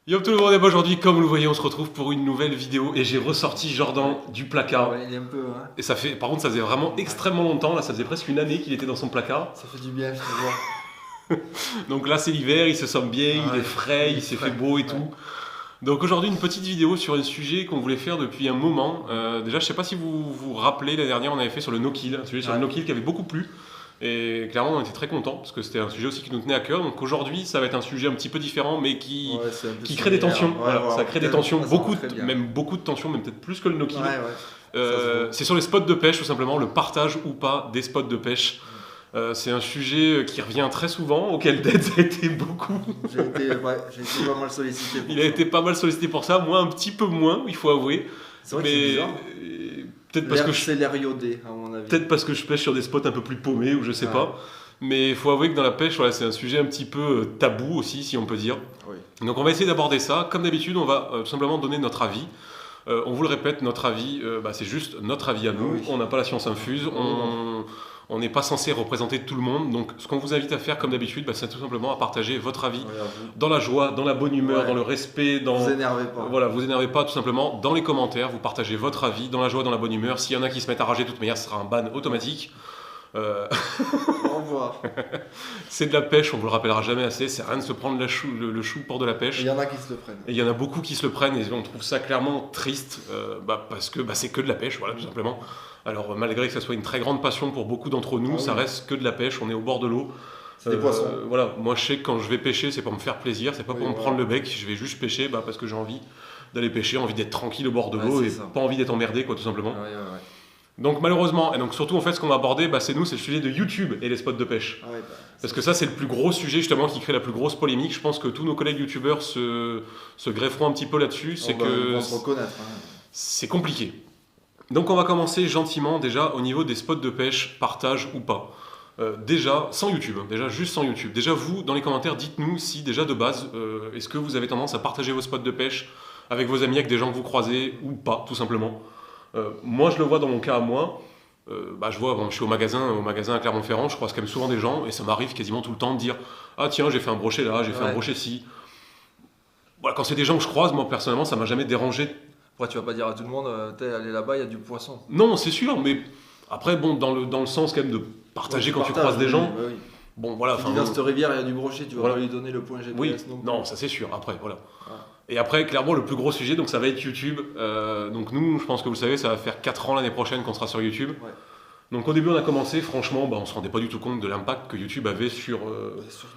Yo tout le monde, et aujourd'hui, comme vous le voyez, on se retrouve pour une nouvelle vidéo et j'ai ressorti Jordan du placard. Ouais, il est un peu, hein. Et ça fait, par contre, ça faisait vraiment extrêmement longtemps, là, ça faisait presque une année qu'il était dans son placard. Ça fait du bien, je te vois. Donc là, c'est l'hiver, il se sent bien, Ah il est ouais, frais, il s'est fait beau et ouais. tout. Donc aujourd'hui, une petite vidéo sur un sujet qu'on voulait faire depuis un moment. Déjà, je sais pas si vous vous rappelez, l'année dernière, on avait fait sur le no-kill, un sujet sur le Ouais. no-kill qui avait beaucoup plu. Et clairement, on était très contents parce que c'était un sujet aussi qui nous tenait à cœur. Donc aujourd'hui, ça va être un sujet un petit peu différent, mais Ouais, c'est un peu qui crée des similaire. tensions. Ouais, Voilà, ouais, ça crée des putain, tensions, ça rend très bien. même beaucoup de tensions, même peut-être plus que le no-kill. Ouais, ouais. Ça se voit. C'est sur les spots de pêche, tout simplement, le partage ou pas des spots de pêche. C'est un sujet qui revient très souvent, auquel Dead a été beaucoup. J'ai été pas mal sollicité pour Il a ça. été pas mal sollicité pour ça, moi un petit peu moins, il faut avouer. C'est vrai que c'est bizarre. Peut-être parce, C'est l'air iodé, à mon avis. peut-être parce que je pêche sur des spots un peu plus paumés, ou je sais Ouais. pas. Mais il faut avouer que dans la pêche, voilà, c'est un sujet un petit peu tabou aussi, si on peut dire. Oui. Donc on va essayer d'aborder ça. Comme d'habitude, on va tout simplement donner notre avis. On vous le répète, notre avis, c'est juste notre avis à nous. Oui. On n'a pas la science infuse. On n'est pas censé représenter tout le monde. Donc ce qu'on vous invite à faire, comme d'habitude, c'est tout simplement à partager votre avis Ouais, vous dans la joie, dans la bonne humeur, Ouais. dans le respect, dans... vous énervez pas. Voilà, vous énervez pas, tout simplement. Dans les commentaires, vous partagez votre avis, dans la joie, dans la bonne humeur. S'il y en a qui se mettent à rager, de toute manière, ce sera un ban automatique. Au revoir. C'est de la pêche, on vous le rappellera jamais assez. C'est rien de se prendre le chou pour de la pêche. Il y en a qui se le prennent. Et il y en a beaucoup qui se le prennent et on trouve ça clairement triste parce que c'est que de la pêche, voilà, tout simplement. Alors malgré que ça soit une très grande passion pour beaucoup d'entre nous, Ah ça oui. reste que de la pêche, on est au bord de l'eau. C'est des poissons. Voilà, moi je sais que quand je vais pêcher, c'est pour me faire plaisir, c'est pas pour Oui, me voilà. prendre le bec, je vais juste pêcher parce que j'ai envie d'aller pêcher, envie d'être tranquille au bord de Ouais, l'eau c'est et ça. pas envie d'être emmerdé, quoi, tout simplement. Ouais, ouais, ouais. Donc malheureusement, et donc surtout en fait ce qu'on va aborder, c'est le sujet de YouTube et les spots de pêche. Ah ouais, Parce que ça, c'est le plus gros sujet justement qui crée la plus grosse polémique. Je pense que tous nos collègues youtubeurs se grefferont un petit peu là-dessus. C'est ils que vont se reconnaître. Hein. c'est compliqué. Donc on va commencer gentiment déjà au niveau des spots de pêche, partage ou pas. Déjà, sans YouTube, hein, déjà juste sans YouTube. Déjà vous, dans les commentaires, dites-nous si déjà de base, est-ce que vous avez tendance à partager vos spots de pêche avec vos amis, avec des gens que vous croisez ou pas, tout simplement. Moi, je le vois dans mon cas à moi. Je vois, je suis au magasin à Clermont-Ferrand, je croise quand même souvent des gens et ça m'arrive quasiment tout le temps de dire ah tiens j'ai fait un brochet là, j'ai fait un Ouais. brochet ci. Voilà, quand c'est des gens que je croise, moi personnellement ça m'a jamais dérangé. Après, tu vas pas dire à tout le monde, t'es allé là-bas, il y a du poisson. Non c'est sûr, mais après bon dans le sens quand même de partager quand tu croises des gens. Oui, oui. Bon voilà, Tu dis dans cette rivière, il y a du brochet, tu vas Voilà. pas lui donner le point oui, GPS non plus. non ça c'est sûr. Après voilà. Ouais. Et après clairement le plus gros sujet donc ça va être YouTube. Donc nous je pense que vous le savez ça va faire 4 ans l'année prochaine qu'on sera sur YouTube. Ouais. Donc au début on a commencé, franchement on se rendait pas du tout compte de l'impact que YouTube avait sur...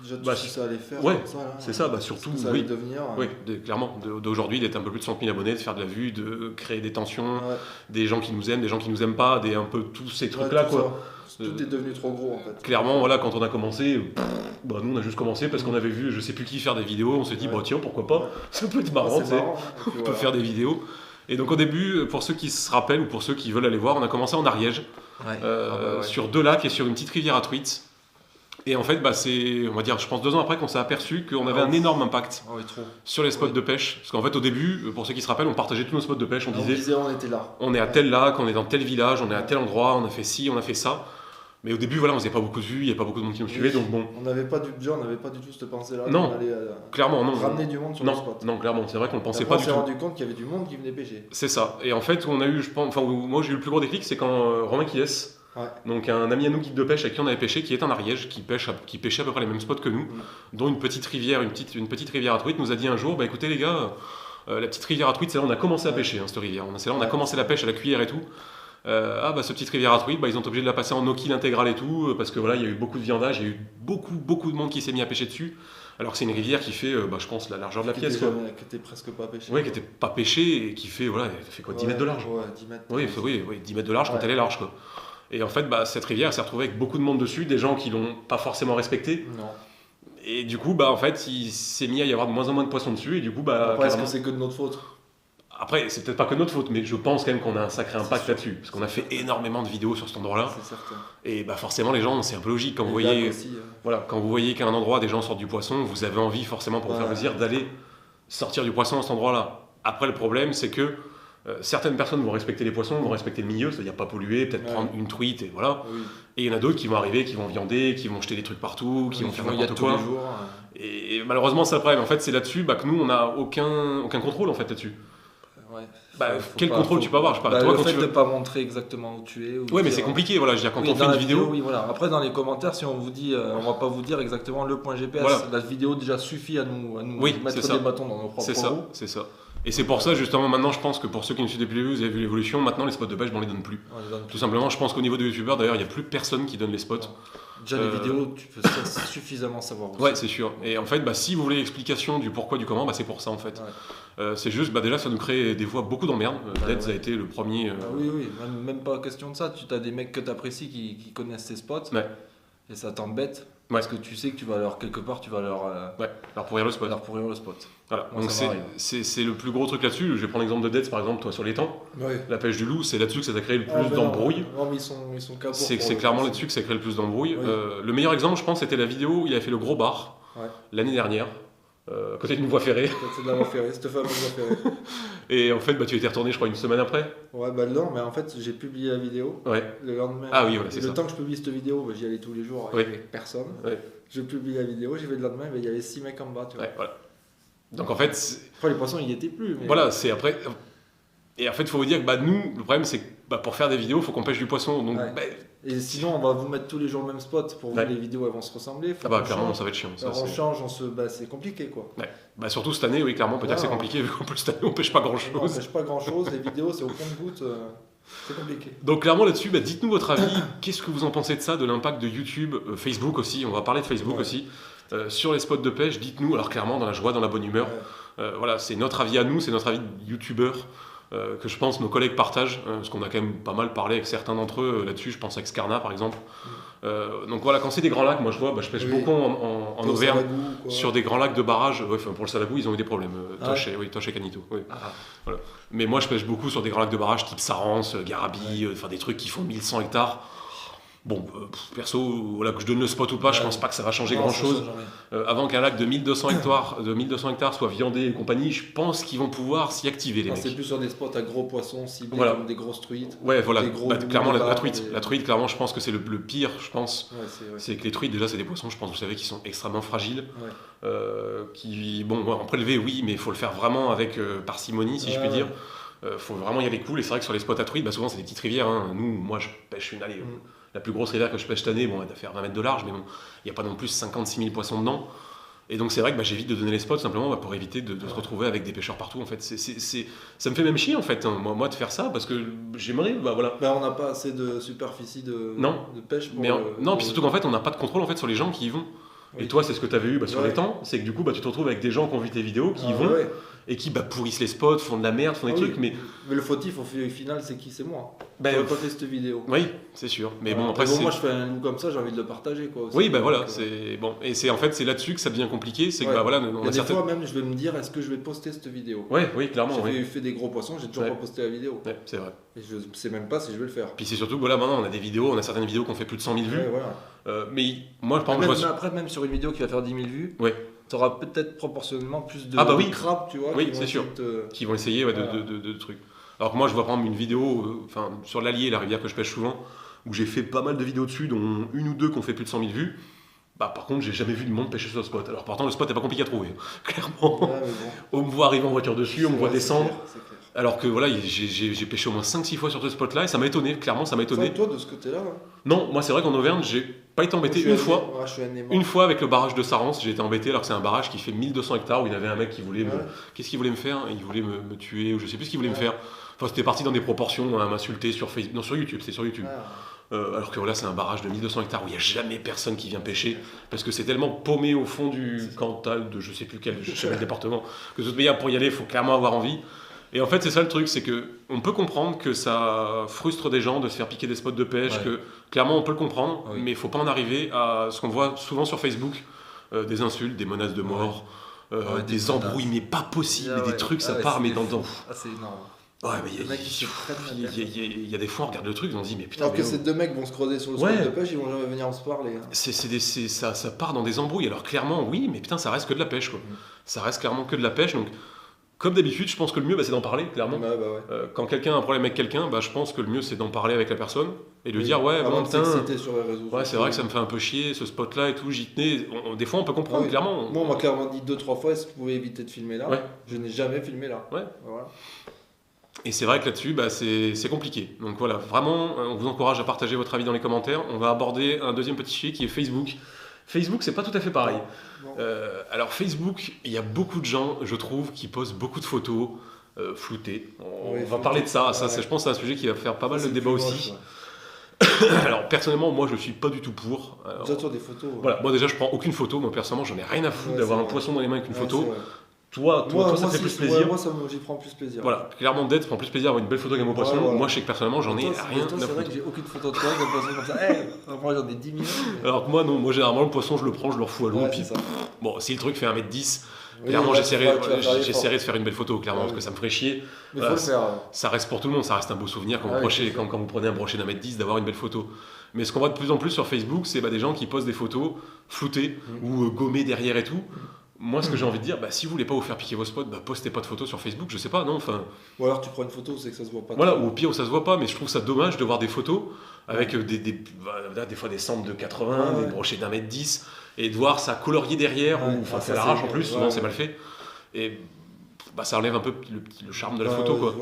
Déjà, tout bah, ce que ça allait faire. ouais, comme ça, là, c'est ça, surtout, ce que ça allait devenir. oui, clairement, d'aujourd'hui d'être un peu plus de 100 000 abonnés, de faire de la vue, de créer des tensions, Ouais. des gens qui nous aiment, des gens qui nous aiment pas, un peu tous ces trucs-là Ouais, tout quoi. ça. Tout est devenu trop gros en fait. Clairement, voilà, quand on a commencé, nous on a juste commencé parce qu'on avait vu je sais plus qui faire des vidéos, on s'est dit Ouais. tiens pourquoi pas, Ouais. ça peut être marrant, C'est tu sais. marrant. hein. Et puis On peut voilà. faire des vidéos. Et donc au début, pour ceux qui se rappellent ou pour ceux qui veulent aller voir, on a commencé en Ariège, Ouais. Ah bah ouais. sur 2 lacs et sur une petite rivière à truites. Et en fait, c'est, on va dire, je pense 2 ans après qu'on s'est aperçu qu'on avait un énorme impact Ah oui, trop. sur les spots Ouais. de pêche. Parce qu'en fait, au début, pour ceux qui se rappellent, on partageait tous nos spots de pêche. On On disait, disait on était là. on est à tel lac, on est dans tel village, on est à tel endroit, on a fait ci, on a fait ça. Mais au début, voilà, on faisait pas beaucoup de vues, il n'y avait pas beaucoup de monde qui nous suivait. Donc bon, On n'avait pas du tout cette pensée-là. Non. On allait clairement, non. ramener du monde sur le Non, spot. non, clairement, c'est vrai qu'on le pensait Après, pas on du s'est tout. rendu compte qu'il y avait du monde qui venait pêcher. C'est ça. Et en fait, on a eu, je pense, enfin, moi j'ai eu le plus gros déclic, c'est quand Romain Quies, Ouais. donc un ami à nous guide de pêche avec qui on avait pêché, qui est un Ariège, qui pêchait à peu près les mêmes spots que nous, dont une petite rivière à truites, nous a dit un jour, écoutez les gars, la petite rivière à truites, c'est là où on a commencé à pêcher, cette rivière. C'est là où on a commencé la pêche à la cuillère et tout. Cette petite rivière à truites, ils ont été obligés de la passer en no-kill intégral et tout, parce que voilà, il y a eu beaucoup de viandage, il y a eu beaucoup de monde qui s'est mis à pêcher dessus, alors que c'est une rivière qui fait, je pense, la largeur de la pièce, quoi. Qui était presque pas pêché. Oui, qui était pas pêchée et qui fait, voilà, elle fait quoi, 10 mètres de large. Ouais, 10 mètres. Oui, 10 mètres de large quand Ouais. elle est large, quoi. Et en fait, cette rivière, elle s'est retrouvée avec beaucoup de monde dessus, des gens qui l'ont pas forcément respectée. Non. Et du coup, en fait, il s'est mis à y avoir de moins en moins de poissons dessus. Et du coup, Après, est-ce carrément- que c'est que de notre faute? Après, c'est peut-être pas que notre faute, mais je pense quand même qu'on a un sacré impact sûr. là-dessus. Parce qu'on a fait énormément de vidéos sur cet endroit-là. C'est certain. Et forcément, les gens, c'est un peu logique. Quand vous Les lacs voyez, aussi, voilà, quand vous voyez qu'à un endroit, des gens sortent du poisson, vous avez envie, forcément, pour vous faire Ouais. plaisir, d'aller sortir du poisson à cet endroit-là. Après, le problème, c'est que Certaines personnes vont respecter les poissons, vont respecter le milieu, c'est-à-dire pas polluer, peut-être Ouais. prendre une truite et voilà. Oui. Et il y en a d'autres qui vont arriver, qui vont viander, qui vont jeter des trucs partout, qui vont faire y a n'importe tous quoi. les jours. Et malheureusement, c'est le problème. En fait, c'est là-dessus que nous, on n'a aucun contrôle en fait là-dessus. Ouais. Quel contrôle tu peux avoir? Je sais pas, toi, le quand fait tu de veux... pas montrer exactement où tu es. Ouais, mais c'est compliqué. Voilà, je veux dire, quand Oui, on fait dans une la vidéo, oui, voilà. Après, dans les commentaires, si on vous dit, on va pas vous dire exactement le point GPS. Voilà. La vidéo déjà suffit à nous Oui, mettre c'est ça. des bâtons dans nos propres c'est ça, roues. c'est ça. Et c'est pour ça, justement, maintenant, je pense que pour ceux qui nous suivent depuis le début, vous avez vu l'évolution. Maintenant, les spots de pêche, on les donne plus. On les donne Tout simplement, je pense qu'au niveau des youtubeurs, d'ailleurs, il n'y a plus personne qui donne les spots. Déjà, les vidéos, tu peux suffisamment savoir aussi. Ouais, c'est sûr. Et en fait, si vous voulez l'explication du pourquoi, du comment, c'est pour ça en fait. Ouais. C'est juste, déjà, ça nous crée des fois beaucoup d'emmerdes. Dead, ça a ouais. été le premier. Oui, même pas question de ça. Tu as des mecs que tu apprécies qui connaissent tes spots. Ouais. Et ça t'embête. Ouais. Parce que tu sais que tu vas quelque part, tu vas leur pourrir le spot. leur pourrir le spot. Voilà. Moi, Donc ça m'arrive. c'est le plus gros truc là-dessus. Je vais prendre l'exemple de Dead, par exemple, toi sur l'étang. Ouais. La pêche du loup, c'est là-dessus que ça a créé le plus d'embrouilles. Non, mais ils sont capots. C'est clairement là-dessus que ça a créé le plus d'embrouilles. Oui. Le meilleur exemple, je pense, c'était la vidéo où il a fait le gros bar l'année dernière, côté d'une voie ferrée. C'est de la voie ferrée, cette fameuse voie ferrée. Et en fait, tu étais retourné, je crois, une semaine après. Ouais, non, mais en fait, j'ai publié la vidéo. Ouais. Le lendemain. Ah oui, voilà, c'est le ça. temps que je publie cette vidéo, j'y allais tous les jours Oui. avec personne. Ouais. Je publie la vidéo, j'y vais le lendemain, il y avait 6 mecs en bas, tu vois. Ouais, voilà. Donc en fait, Après, les poissons, ils y étaient plus. Mais... voilà, c'est après. Et en fait, il faut vous dire que nous, le problème, c'est que pour faire des vidéos, il faut qu'on pêche du poisson. Donc, Ouais. Et sinon, on va vous mettre tous les jours le même spot. Pour vous, les vidéos, elles vont se ressembler. Faut clairement, change. ça va être chiant. Ça, on change, c'est compliqué, quoi. Ouais. Surtout cette année, oui, clairement, on peut dire que c'est compliqué, vu qu'en plus cette année, on pêche pas On grand-chose. pêche pas grand-chose, les vidéos, c'est au compte-goutte. C'est compliqué. Donc clairement là-dessus, dites-nous votre avis. Qu'est-ce que vous en pensez de ça, de l'impact de YouTube, Facebook aussi, on va parler de Facebook aussi, sur les spots de pêche. Dites-nous, alors clairement, dans la joie, dans la bonne humeur. Voilà, c'est notre avis à nous, c'est notre avis de youtubeur. Que je pense nos collègues partagent, parce qu'on a quand même pas mal parlé avec certains d'entre eux là-dessus, je pense avec Scarna par exemple. Donc voilà, quand c'est des grands lacs, moi je vois, je pêche beaucoup en Auvergne, sur des grands lacs de barrage. Pour le salabou, ils ont eu des problèmes, Toche et Canito. Oui. Voilà. Mais moi je pêche beaucoup sur des grands lacs de barrage type Sarance, Garabi, des trucs qui font 1100 hectares. Bon, perso, que je donne le spot ou pas, je pense pas que ça va changer grand-chose. Avant qu'un lac de 1200 hectares soit viandé et compagnie, je pense qu'ils vont pouvoir s'y activer, les mecs. C'est plus sur des spots à gros poissons ciblés, comme des grosses truites. Ouais, voilà. Clairement, la truite. Des... La truite, clairement, je pense que c'est le pire, je pense. Ouais, c'est que les truites, déjà, c'est des poissons, je pense, vous savez, qui sont extrêmement fragiles. Ouais. En prélever, oui, mais il faut le faire vraiment avec parcimonie, si je puis dire. Faut vraiment y aller cool. Et c'est vrai que sur les spots à truite, souvent, c'est des petites rivières. Hein. Moi, je pêche une allée. La plus grosse rivière que je pêche cette année, elle doit faire 20 mètres de large, mais bon, il n'y a pas non plus 56 000 poissons dedans. Et donc c'est vrai que j'évite de donner les spots simplement pour éviter de se retrouver avec des pêcheurs partout. En fait, ça me fait même chier en fait, moi de faire ça, parce que j'aimerais, voilà. On n'a pas assez de superficie de pêche pour... Non, puis surtout qu'en fait, on n'a pas de contrôle en fait sur les gens qui y vont. Oui. Et toi, c'est ce que tu avais eu sur les temps, c'est que du coup, tu te retrouves avec des gens qui ont vu tes vidéos, qui y vont, et qui pourrissent les spots, font de la merde, font des trucs, mais le fautif au final, c'est qui? C'est moi. J'ai pas fait cette vidéo. Oui, c'est sûr. Mais bon, après, moi, je fais un look comme ça, j'ai envie de le partager, quoi. Aussi. Oui, voilà, c'est bon. Et c'est en fait, c'est là-dessus que ça devient compliqué, c'est que voilà, on a des fois même, je vais me dire, est-ce que je vais poster cette vidéo? Oui, clairement. J'ai fait des gros poissons, j'ai toujours pas posté la vidéo. Ouais, c'est vrai. Et je sais même pas si je vais le faire. Puis c'est surtout que voilà, maintenant, on a des vidéos, on a certaines vidéos qui ont fait plus de 100 000 vues. Mais moi, par exemple, après, même sur une vidéo qui va faire 10 000 vues. Tu auras peut-être proportionnellement plus de crabes, tu vois, c'est sûr, qui vont essayer de trucs. Alors que moi, je vois par exemple une vidéo sur l'Allier, la rivière que je pêche souvent, où j'ai fait pas mal de vidéos dessus, dont une ou deux qui ont fait plus de 100 000 vues. Par contre, j'ai jamais vu de monde pêcher sur le spot. Alors pourtant, le spot n'est pas compliqué à trouver, clairement. On me voit arriver en voiture dessus, on me voit descendre. C'est clair. Alors que voilà, j'ai pêché au moins 5-6 fois sur ce spot-là et ça m'a étonné, clairement ça m'a étonné. Toi, de ce côté-là Non, moi c'est vrai qu'en Auvergne, j'ai pas été embêté une fois avec le barrage de Sarance, j'ai été embêté alors que c'est un barrage qui fait 1200 hectares où il y avait un mec qui voulait Qu'est-ce qu'il voulait me faire? Il voulait me tuer ou je sais plus ce qu'il voulait me faire. Enfin, c'était parti dans des proportions à m'insulter sur Facebook, non sur YouTube, c'est sur YouTube. Alors que voilà, c'est un barrage de 1200 hectares où il n'y a jamais personne qui vient pêcher parce que c'est tellement paumé au fond du Cantal de je sais plus quel département que de toute manière pour y aller, il faut clairement avoir envie. Et en fait, c'est ça le truc, c'est que on peut comprendre que ça frustre des gens de se faire piquer des spots de pêche, que clairement on peut le comprendre, mais il faut pas en arriver à ce qu'on voit souvent sur Facebook, des insultes, des menaces de mort, des embrouilles, mais pas possible, des trucs, ça part, mais dans... c'est énorme. Ouais, mais il y a des fois, on regarde le truc, on se dit, mais putain. Alors que ces deux mecs vont se creuser sur le spot de pêche, ils vont jamais venir en se parler. Ça part dans des embrouilles. Alors clairement, oui, mais putain, ça reste que de la pêche, quoi. Ça reste clairement que de la pêche, donc Comme d'habitude, je pense que le mieux, c'est d'en parler, clairement. Ouais. Quand quelqu'un a un problème avec quelqu'un, je pense que le mieux, c'est d'en parler avec la personne et de dire, ouais, bon, putain, sur les réseaux c'est vrai que ça me fait un peu chier, ce spot-là et tout, j'y tenais. Des fois, on peut comprendre, clairement. Moi, on m'a clairement dit 2-3 fois, est-ce que vous pouvez éviter de filmer là ? Je n'ai jamais filmé là. Ouais. Voilà. Et c'est vrai que là-dessus, c'est compliqué. Donc voilà, vraiment, on vous encourage à partager votre avis dans les commentaires. On va aborder un deuxième petit sujet qui est Facebook. Facebook, c'est pas tout à fait pareil. Alors Facebook, il y a beaucoup de gens, je trouve, qui postent beaucoup de photos floutées. On va parler de ça. Ça, je pense, c'est un sujet qui va faire pas mal de débat aussi. Alors personnellement, moi, je suis pas du tout pour. Toi, des photos. Voilà, moi déjà, je prends aucune photo. Moi, personnellement, j'en ai rien à foutre d'avoir un poisson dans les mains avec une photo. Toi, ça fait plus plaisir. Moi, j'y prends plus plaisir. Voilà, clairement, Dead prend plus plaisir à avoir une belle photo qu'un beau poisson. Moi, je sais que personnellement, j'en ai rien à foutre. C'est vrai que j'ai aucune photo de toi, d'un poisson comme ça. Moi, j'en ai 10 000. Alors que moi, non. Moi, généralement, le poisson, je le prends, je le refous à l'eau. Puis, bon, si le truc fait 1m10, clairement, j'essaierai de faire une belle photo, clairement, parce que ça me ferait chier. Mais faut le faire. Ça reste pour tout le monde, ça reste un beau souvenir quand vous prenez un brochet d'1m10 d'avoir une belle photo. Mais ce qu'on voit de plus en plus sur Facebook, c'est des gens qui postent des photos floutées ou gommées derrière et tout. Moi, ce que j'ai envie de dire, si vous voulez pas vous faire piquer vos spots, postez pas de photos sur Facebook, je sais pas, non, enfin. Ou alors tu prends une photo, c'est que ça se voit pas. Voilà, ou au pire, ça se voit pas, mais je trouve ça dommage de voir des photos avec des fois des centres de 80, des brochets d'1m10, et de voir ça colorié derrière, ou ça l'arrache en plus, souvent c'est mal fait. Et ça enlève un peu le charme de la photo, quoi.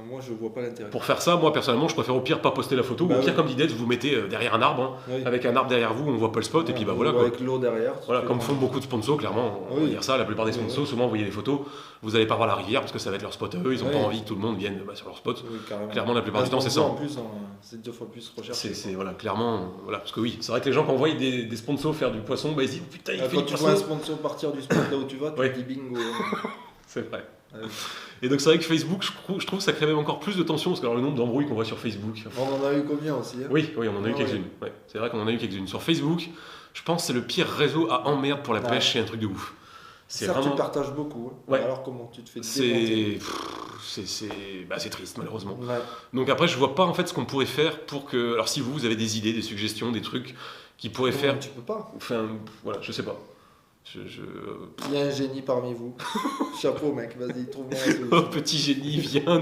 Moi, je vois pas l'intérêt. Pour faire ça, moi personnellement, je préfère au pire pas poster la photo, ou au pire, comme dit Dead, vous vous mettez derrière un arbre, avec un arbre derrière vous, on voit pas le spot, et puis voilà quoi. Avec l'eau derrière. Voilà, comme font beaucoup de sponsors, clairement, on va dire ça, la plupart des sponsors, souvent, vous voyez les photos, vous allez pas voir la rivière parce que ça va être leur spot à eux, ils ont pas envie que tout le monde vienne sur leur spot. Clairement, la plupart du temps, c'est ça. En plus, c'est 2 fois plus recherché. Voilà, clairement, parce que oui, c'est vrai que les gens, quand on voit des sponsors faire du poisson, ils disent putain, il fait du poisson. Quand tu vois un sponsor partir du spot là où tu vas, tu te dis bingo. C'est vrai. Et donc c'est vrai que Facebook, je trouve que ça crée même encore plus de tension, parce que le nombre d'embrouilles qu'on voit sur Facebook... On en a eu combien aussi Oui, on en a eu quelques-unes. Ouais. C'est vrai qu'on en a eu quelques-unes. Sur Facebook, je pense que c'est le pire réseau à emmerde pour la pêche, c'est un truc de ouf. C'est vraiment... tu partages beaucoup. Alors comment tu te fais démonter ? C'est triste malheureusement. Donc après, je vois pas en fait ce qu'on pourrait faire pour que... Alors si vous avez des idées, des suggestions, des trucs qui pourraient faire... Tu peux pas. Enfin, voilà, je sais pas. Il y a un génie parmi vous. Chapeau mec, vas-y, trouve-moi un solution. Oh, petit génie, viens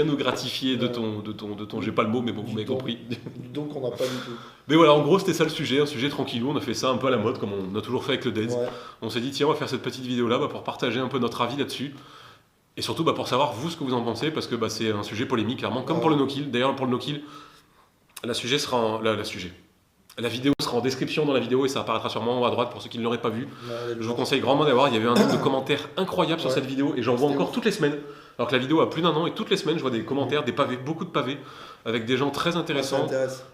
nous gratifier de ton j'ai pas le mot, mais bon, vous m'avez compris. Donc on n'a pas du tout. Mais voilà, en gros, c'était ça le sujet, un sujet tranquillou. On a fait ça un peu à la mode, comme on a toujours fait avec le Dead. On s'est dit, tiens, on va faire cette petite vidéo-là pour partager un peu notre avis là-dessus. Et surtout pour savoir, vous, ce que vous en pensez, parce que c'est un sujet polémique, clairement, comme pour le no-kill. D'ailleurs, pour le no-kill, la vidéo sera en description dans la vidéo et ça apparaîtra sûrement en haut à droite pour ceux qui ne l'auraient pas vu. Je vous conseille grandement d'avoir. Il y avait un nombre de commentaires incroyables sur cette vidéo et j'en vois encore toutes les semaines. Alors que la vidéo a plus d'1 an et toutes les semaines je vois des commentaires, des pavés, beaucoup de pavés, avec des gens très intéressants,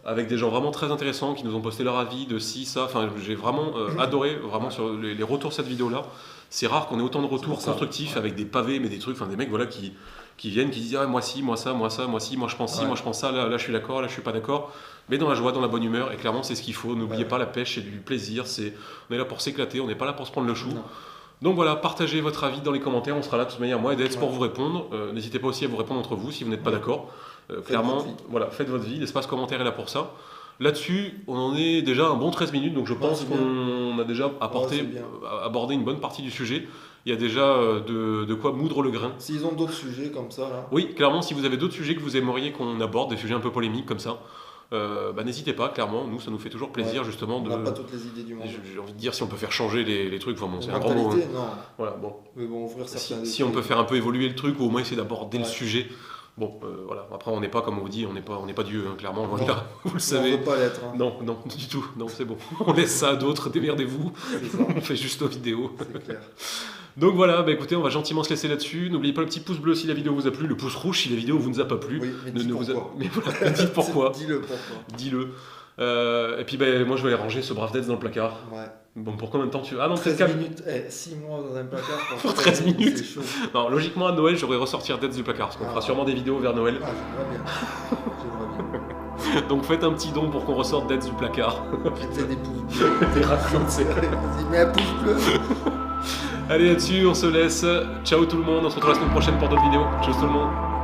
avec des gens vraiment très intéressants qui nous ont posté leur avis de ci, ça. Enfin, j'ai vraiment adoré vraiment sur les retours de cette vidéo-là. C'est rare qu'on ait autant de retours constructifs avec des pavés, mais des trucs, des mecs qui viennent, qui disent moi ci, moi ça, moi ça, moi ci, moi je pense ci, moi je pense ça, là je suis d'accord, là je suis pas d'accord. Mais dans la joie, dans la bonne humeur, et clairement c'est ce qu'il faut. N'oubliez pas, la pêche c'est du plaisir, on est là pour s'éclater, on n'est pas là pour se prendre le chou. Donc voilà, partagez votre avis dans les commentaires, on sera là de toute manière, moi et Dead pour vous répondre. N'hésitez pas aussi à vous répondre entre vous si vous n'êtes pas d'accord. Clairement, voilà, faites votre vie, l'espace commentaire est là pour ça. Là-dessus, on en est déjà un bon 13 minutes, donc je pense qu'on a déjà abordé une bonne partie du sujet. Il y a déjà de quoi moudre le grain. S'ils ont d'autres sujets comme ça, là. Oui, clairement, si vous avez d'autres sujets que vous aimeriez qu'on aborde, des sujets un peu polémiques comme ça, n'hésitez pas, clairement, nous ça nous fait toujours plaisir justement de... On n'a pas toutes les idées du monde. J'ai envie de dire si on peut faire changer les trucs, c'est un grand mot. Non. Voilà, bon. Mais bon, ouvrir certains si on peut faire un peu évoluer le truc ou au moins essayer d'aborder le sujet. Bon, voilà. Après, on n'est pas, comme on vous dit, on n'est pas Dieu, clairement. Là, vous le savez. On ne veut pas l'être. Non, du tout. Non, c'est bon. On laisse ça à d'autres. Démerdez-vous. On fait juste nos vidéos. C'est clair. Donc voilà, écoutez, on va gentiment se laisser là-dessus. N'oubliez pas le petit pouce bleu si la vidéo vous a plu, le pouce rouge si la vidéo vous nous a pas plu. Oui, mais dites pourquoi. Dis-le pourquoi. Dis-le. Et puis moi je vais aller ranger ce brave Dead dans le placard. Ouais. Bon, pour combien de temps tu veux ? Ah non, 13 minutes, 6 mois dans un placard pour 13 minutes. C'est chaud. Non, logiquement à Noël, j'aurais ressortir Dead du placard parce qu'on fera sûrement des vidéos vers Noël. J'aimerais bien. Donc faites un petit don pour qu'on ressorte Dead du placard. Mettez des pouces bleus. T'es raffiné. Vas-y, mets un pouce bleu. Allez, là-dessus, on se laisse. Ciao tout le monde, on se retrouve la semaine prochaine pour d'autres vidéos. Ciao tout le monde.